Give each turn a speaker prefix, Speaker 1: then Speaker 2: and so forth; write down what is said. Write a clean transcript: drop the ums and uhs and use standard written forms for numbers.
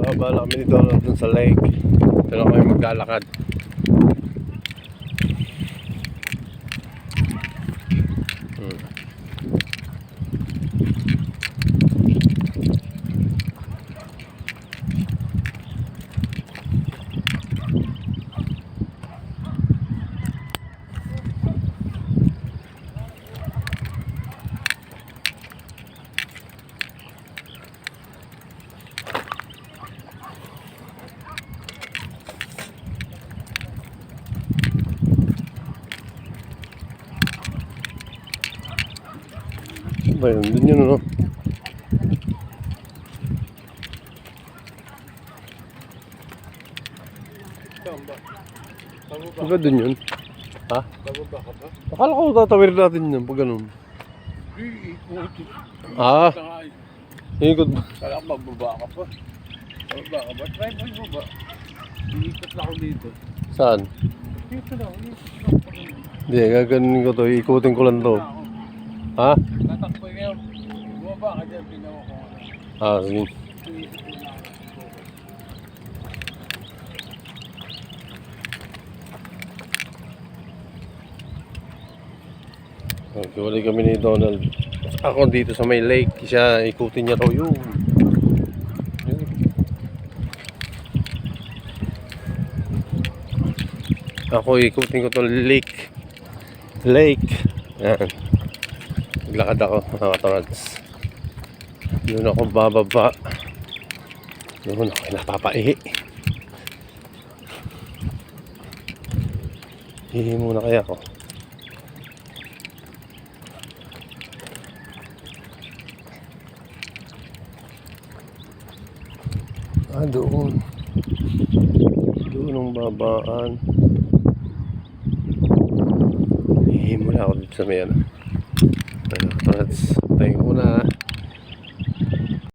Speaker 1: Bababa kami dito dun sa lake. Pero kami maglalakad. Ba yun? Dun yun, ano? Diba dun yun? Ha?
Speaker 2: Bababa ka ba?
Speaker 1: Akala ko tatawid natin yun pag ganun. Ah, ikot ba?
Speaker 2: Kala ko magbaba ka pa. Bababa ka ba? Try mo yung baba. Iikot lang ako dito.
Speaker 1: Saan?
Speaker 2: Dito lang. Iikot lang.
Speaker 1: Hindi, gaganin ko to. Ikutin ko lang to. Ha?
Speaker 2: Tatakbo yun. Bumaba ka dyan. Pinawa ko.
Speaker 1: Ah, sige.
Speaker 2: Iikot lang ako.
Speaker 1: Nagkiwalay kami ni Donald. Ako dito sa may lake. Siya, ikutin niya raw yun. Ako ikutin ko to lake. Yan. Naglakad ako mga katorats. Doon ako bababa. Doon ako napapaihi. Hihi muna kaya ako. Doon. Doon ang babaan. Hihi muna ako dito sa may ano. Katorats. Tayo muna.